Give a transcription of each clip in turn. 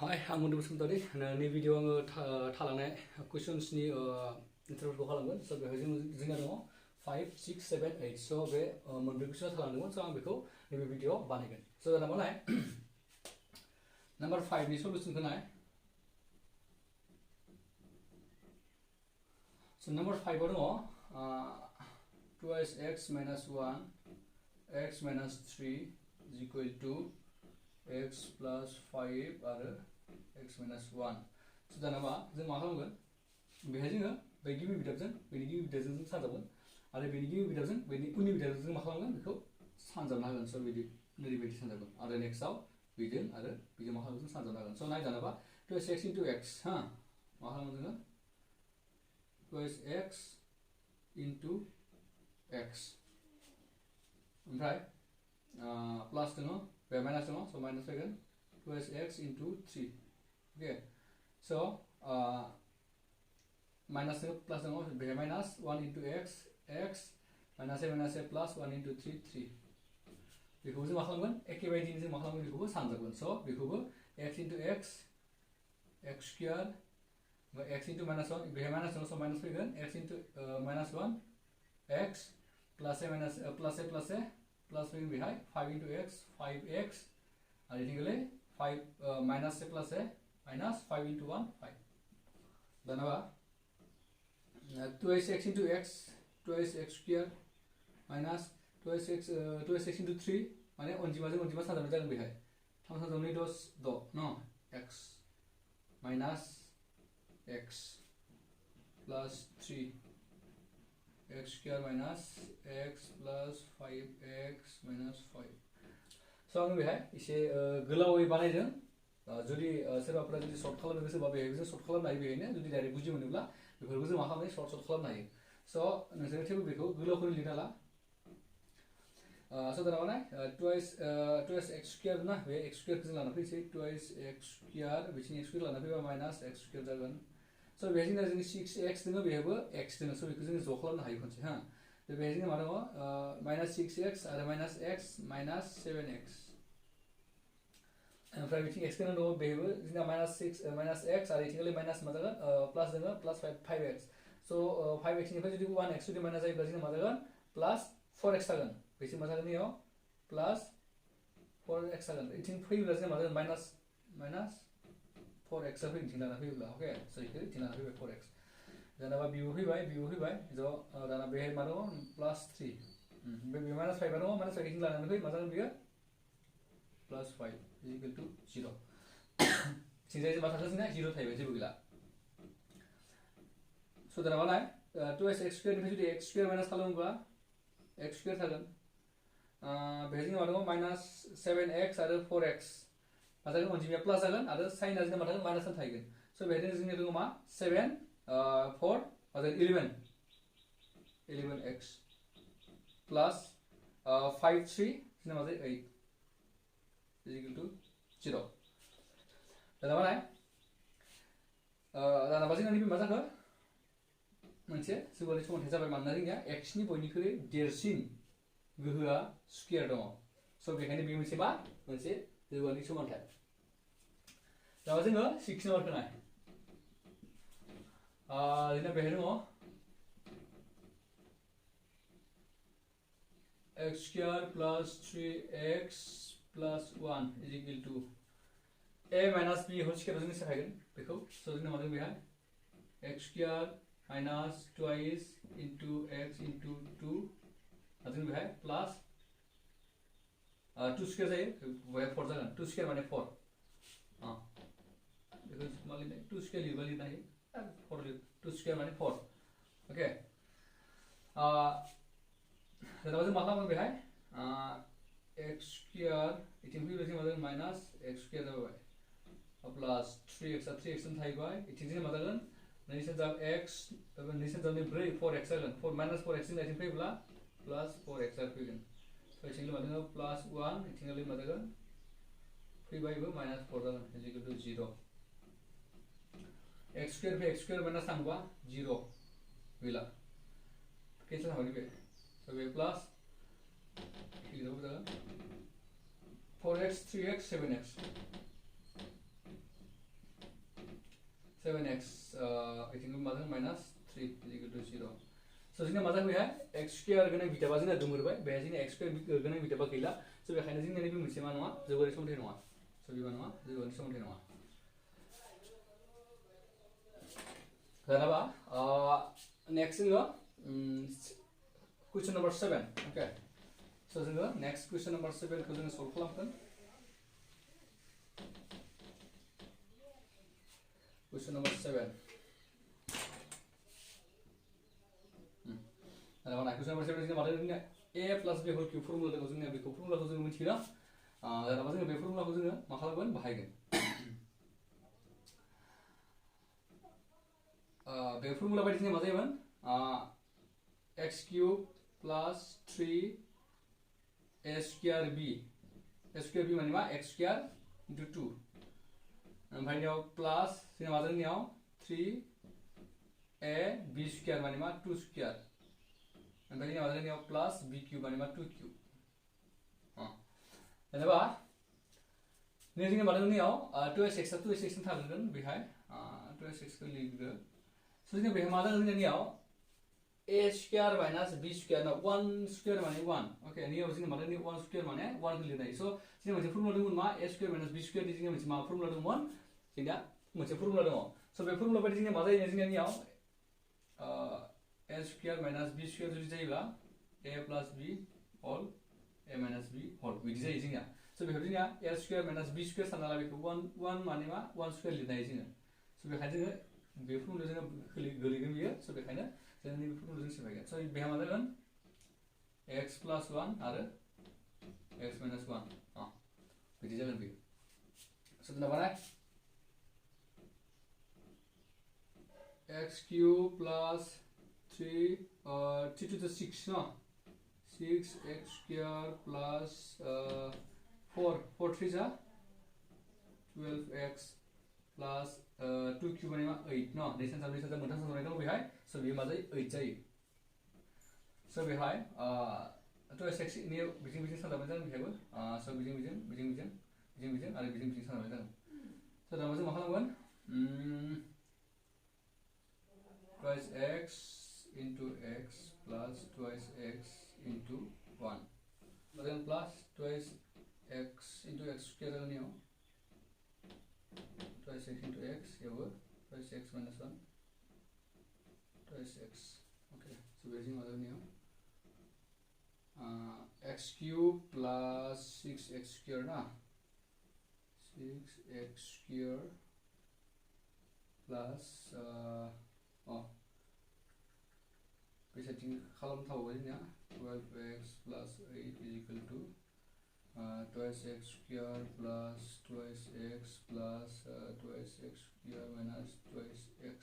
Hi, I'm going to present this video on questions ni interview खालामगोन. So जोंना दङ 5, 6, 7, 8. So बे मोनब्रै question खालामदोंमोन. So आं बेखौ नैबे video बानायगोन. So दा नाय number 5 नि solution खौ नाय. So number 5 आव दङ 2x minus 1 x minus 3 is equal to x plus 5 आरो x minus 1. So दाना जों मा खालामगोन बेहाय जोङो बे गिबि बिदाबजों बेनि गिबि बिदाबजों जों सानजाबगोन आरो बेनि गिबि बिदाबजों बेनि उननि बिदाबजों जों मा खालामगोन बेखौ सानजाबना होगोन. So बिदि ओरैबायदि सानजाबगोन आरो नेक्स्टआव बिदों आरो बिजों मा खालामगोन जों सानजाबना होगोन. So नाय दानाबा 2x into x हा मा खालामगोन जोङो 2x into x ओमफ्राय प्लास दङ बे माइनास दङ. So माइनास फैगोन 2x into 3. Okay, so minus plus दङ बे minus 1 into x minus a plus 1 into 3 3. बेखौबो जों मा खालामगोन एखे बायदिनो जों मा खालामगोन बेखौबो सानजाबगोन. So बेखौबो x into x square x into minus 1 बे माइनास दङ. So माइनास फैगोन x into minus 1 x plus a plus फैगोन बेहाय 5 into x 5x आरो इथिंगले 5 minus a plus a minus 5 into 1 5. दानाबा 2x into x 2x square minus 2x into 3 माने अनजिमाजों अनजिमा सानजाबनाय जागोन बेहाय 3 सानजाबनाय 6 न x minus x plus 3 x square minus x plus 5x minus 5. So आं बेहाय एसे गोलावै बानायदों. जुदि सोरबाफोरा जुदि सर्ट खालामनो गोसोबा बेहायबो जों सर्ट खालामनो हायो. बेहायनो जुदि डाइरेक्ट बुजि मोनोब्ला बेफोरखौ जों मा खालामनो सर्ट खालामनो हायो. So नोंसोर थेवबो बेखौ गोलावखौ लिरना ला. So दाना मा 2x square ना बे x square खौ जों लाना फैसै 2x square बिथिं x square लाना फैबा minus x square जागोन. So बेहाय जोंना 6x दङ बेहायबो x दङ. So बेखौ जों ज' खालामनो हायो खनसे हा. बेहाय जोंना मा दङ minus 6x आरो minus x minus 7x. ओमफ्राय बिथिं x गोनां दङ बेहायबो जोंना minus x आरो इथिंगले माइनास मा जागोन प्लास दङ प्लास 5x. So 5x निफ्राय जुदि 1x जुदि माइनास जायोब्ला जोंना मा जागोन प्लास 4x जागोन. बेसिम मा जागोन इयाव प्लास 4x जागोन. इथिं फैयोब्ला जोंना मा जागोन माइनास 4x आ फैगोन इथिं लाना फैयोब्ला. ओके, so इखौ इथिं लाना फैबाय 4x. दानाबा बिबो फैबाय ज' दाना बेहाय मा दङ प्लास 3 बे माइनास 5 दङ माइनास 5 इथिं लानानै फै मा जागोन बेयो प्लास 5 is equal to 0. थिंजाय मा थाखो जोंना 0 थाहैबाय जेबो गैला. So दाना मा नाय 2x square निफ्राय जुदि x square माइनास खालामोब्ला x square थागोन. बेहाय जोंना मा दङ माइनास 7x आरो 4x मा जागोन अनजिमाया प्लास जागोन आरो साइनआ जोंना मा थागोन माइनास थाहैगोन. So बेहाय जोंनिया दङ मा 7 4 मा जागोन 11x प्लास 5 3 जोंना मा जायो 8 is equal to 0. दाना मा नाय दाना जोंना नैबे मा जाखो मोनसे जौगानाय समानथाय जाबाय. मानोना जोंनिया x नि बयनिख्रुइ देरसिन गोहोआ स्क्वायर दङ. So बेखायनो बे मोनसे जौगानाय समानथाय. दाबा जोङो 6 नाम्बारखौ नाय. जोंना बेहाय दङ x square plus 3x plus 1 is equal to a minus b whole square जों सेफायगोन बेखौ. So जोंना मा दङ बेहाय x square minus twice into x into 2 जों बेहाय प्लास 2 square जायो बेहाय 4 जागोन. 2 square माने 4 बेखौ मा लिरनाय 2 square लिरबा लिरनो हायो 4 लिर 2 square माने 4. ओके, दाना जों मा खालामगोन बेहाय x square इथिं फैब्ला जों मा जागोन माइनास x square जाबाय प्लास 3x आ 3x थाहैबाय. इथिं जों मा जागोन 2 सानजाब x 2 सानजाब 4 4x जागोन. 4 minus 4x जों इथिं फैब्ला प्लास 4x फैगोन. So इथिं मा दङ प्लास 1 इथिं मा जागोन फैबायबो माइनास 4 जागोन is equal to 0. x square minus थांबा 0 गैला कैंसिल जाबाय बे. So बे प्लास 4x 3x 7x 7x इथिंबो माजों minus 3 is equal to 0 so जोंना मा जाबाय x स्क्वायर गोनां बिटाबा जोंना गोमोरबाय बेहाय जोंना x स्क्वायर गोनां बिटाबा गैला so बेखायनो जोंना नैबे मोनसे मा नङा जौगानाय सोमोन्दै नङा so बेबो नङा जौगानाय सोमोन्दै नङा Ganaba, next question number 7. Okay. So next question number 7 ko solve खालामगोन. Question number 7. Question number 7 जोंना a plus b whole cube formula दङ जोंना बेखौ formula जों मिथियो ना जेनेबा जों बे formula खौ जों मा खालामगोन बाहायगोन बे formula बायदिनो मा जायोमोन x cube plus 3 a square b माने मा x square into 2 ओमफ्राय नियाव plus जोंना मा जागोन नियाव 3 a b square माने मा 2 square ओमफ्राय नियाव मा जागोन नियाव plus b cube माने मा 2 cube जेनेबा नै जोंना मा दङ नियाव 2x थागोन बेहाय 2x खौ लिरदो so जोंना बेहाय मा जागोन नियाव a square minus b square ना 1 square माने 1 ओके नियाव जोंना मा दङ 1 square माने 1 खौ लिरनाय so जोंना मोनसे फर्मुला दंमोन मा a square minus b square नि जोंना मोनसे मा फर्मुला दंमोन जोंना मोनसे फर्मुला दङ so बे फर्मुला बायदि जोंना मा जायो जोंना नियाव a square minus b square जुदि जायोब्ला a plus b whole a minus b whole बिदि जायो जोंना so बेखौ जोंना a square minus b square सानना ला बेखौ 1 माने मा 1 square लिरनाय जोङो so बेखायनो जोङो बे फर्मुला जोङो गोलैगोन बियो so बेखायनो जों नैबे फर्मुला जों सोलायगोन so बेहा मा जागोन x plus 1 आरो x minus 1 बिदि जागोन बियो so जोंना बानाय x cube plus 3 to the 6 no 6x square plus 4 3 जा 12x plus 2 cube माने मा 8 no नै सानजा मोनथाम सानजानाय दं बेहाय so बेयो मा जायो 8 जायो so बेहाय तो x नि बिथिं सानजानाय जागोन बेहायबो so बिथिं आरो बिथिं सानजानाय जागोन so दा जों मा खालामगोन twice x into x plus twice x into 1 then plus twice x into x square जागोन याव twice x into x यावबो twice x minus 1 twice x okay so बेजों मा जागोन याव x cube plus 6x square ना 6x square plus बेसेथिं खालामथावो जोंना 12x plus 8 is equal to twice x square plus twice x plus twice x square minus twice x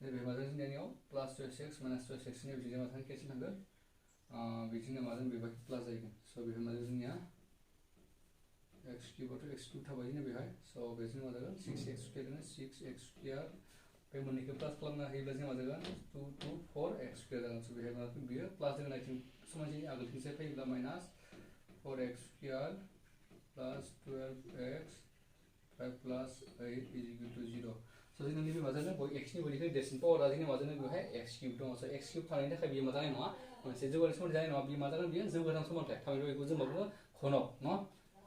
बे मा जागोन जोंनियाव plus twice x minus twice x नि बिदिनो मा थांगोन cancel थांगोन बिदिनो मा जागोन बेबायदि प्लास जागोन so बेहाय मा जागोन जोंनिया x cube आथ' x cube थाबाय जोंना बेहाय so बेजों मा जागोन 6x square जों 6x square बे मोननैखौ प्लास खालामना होयोब्ला जों मा जागोन 2 to 4x square जागोन so बेहाय मा बियो प्लास जों नायथिं समानथि आगोलथिंसे फैयोब्ला minus 4x square plus 12x 5 plus 8 is equal to 0 so जोंना नैबे मा जागोन x नि बयनिख्रुइ देरसिन पावारा जोंना मा जागोन बेहाय x cube दङ so x cube थानायनि थाखाय बियो मा जानाय नङा मोनसे जौगानाय समानथाय जानाय नङा बियो मा जागोन बियो जौगाथां समानथाय थामहिनबा बेखौ जों मा बुङो घनक न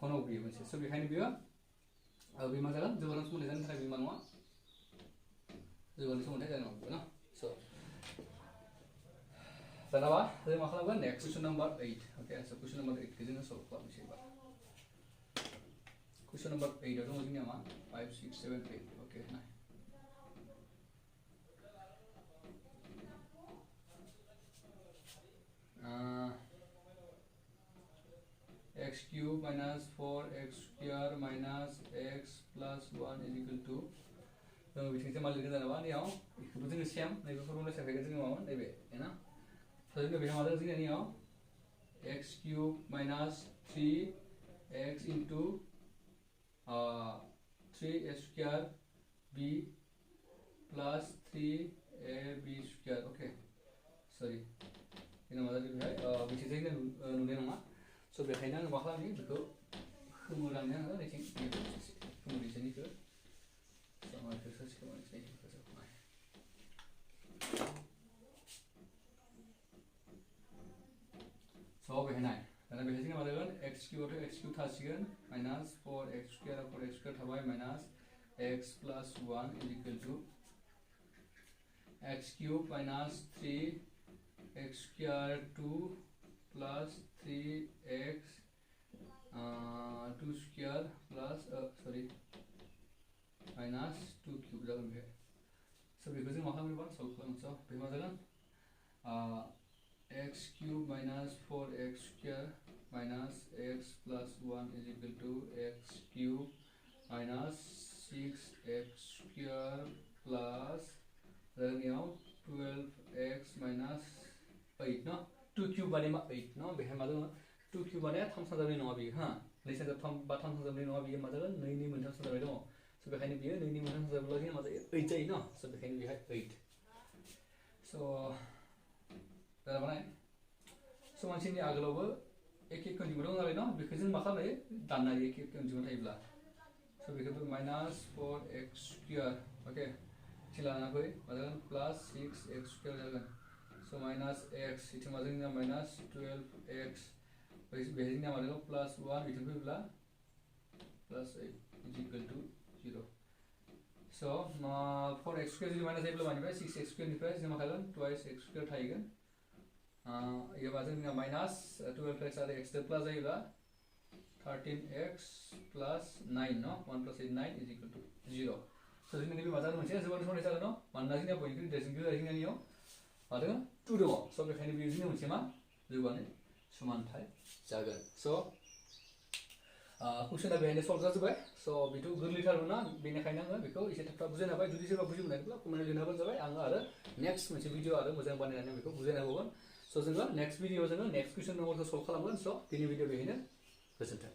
घनक बियो मोनसे so बेखायनो बियो बे मा जागोन जौगाथां समानथाय जानो थाखाय बियो मा नङा जौगानाय समानथाय जानाय नङा ना so दानाबा जों मा खालामगोन next question number 8 okay so question number 8 खौ जों सल्भ खालामनोसै एबार question number 8 आव दङ जोंनिया मा 5 6 7 8 okay ना x cube minus 4x square minus x plus 1 is equal to जों बिथिंसे मा लिरगोन जेनेबा नियाव बेखौबो जोङो सेम नैबे फर्मुला सेफायगोन जोङो मामोन नैबे ना so जोङो बेहाय मा जागोन जोंनिया नियाव x cube minus 3x into 3a square b plus 3ab square okay sorry जोंना मा जागोन बेहाय बिथिंसे नुनाय नङा so बेखायनो आं मा खालामनि बेखौ खोमोरांनो आङो नैथिं खोमोरनिसैनिखौ एक्सारसाइज खालामनोसै हेफाजाबनाय स' बेहायनाय दाना बेहाय जोंना मा जागोन x क्यूब आथ' x क्यूब थासिगोन माइनास 4x स्क्वायर थाबाय minus x plus 1 is equal to x cube minus 3x square 2 plus 3x 2 square plus minus 2 cube जागोन बेहाय स' बेखौ जों मा खालामगोन सल्भ खालामनोसै बे मा जागोन x cube minus 4x square minus x plus 1 is equal to x cube minus 6x square plus 12x minus 8 no 2 cube माने मा 8 no बेहाय मा दङ 2 cube माने 3 सानजाबनाय नङा बियो हा 2 सानजाब 3 बा 3 सानजाबनाय नङा बियो मा जागोन 2 नि मोनथाम सानजाबनाय दङ स' बेखायनो बियो 2 नि मोनथाम सानजाबब्ला जोंना मा जायो 8 जायो न स' बेखायनो बेहाय 8 स' जाबाय स' मानसिनि आगोलावबो एखे अनजिमा दं नालाय न बेखौ जों मा खालामनो हायो दाननो हायो एखे अनजिमा थायोब्ला स' बेखौ माइनास 4x स्क्वायर अके इथिं लाना फै मा जागोन प्लास 6x स्क्वायर जागोन स' माइनास x इथिं मा जोंनिया माइनास 12x बेहाय जोंनिया मा जागोन प्लास 1 इथिं फैब्ला प्लास 8 इज इक्वल टु 0 स' 4x स्क्वायर जुदि माइनास जायोब्ला मानिफ्राय 6x स्क्वायरनिफ्राय जों मा थागोन twice x स्क्वायर थाहैगोन ये बाजू में minus 12x are x plus जाएगा 13x प्लस 9 नो 1 plus 8 9 is equal to 0 so जोंनि बे बाजार मोनसे जोबोद सरासनस्रा जागोन न मानोना जोंनिया बयनिख्रुइ देरसिन जोंनिया नियाव मा दङ 2 दङ स' बेखायनो बे जोंनि मोनसे मा जौगानाय समानथाय जागोन स' कुइसना बेहायनो सल्भ जाजोबबाय स' बेथ' गोरलैथारमोन ना बेनिखायनो आङो बेखौ एसे थाब थाब बुजायना होबाय जुदि सोरबा बुजिमोनाखैब्ला कमेन्टआव लिरना होबानो जाबाय आङो आरो नेक्स्ट मोनसे भिडिअ आरो मोजां बानायनानै बेखौ बुजायना होबावगोन स' जोङो नेक्स्ट भिडिअ जोङो नेक्स्ट कुइसन नम्बरखौ सल्भ खालामगोन स' दिनै भिडिअ बेहायनो गोजोन्थों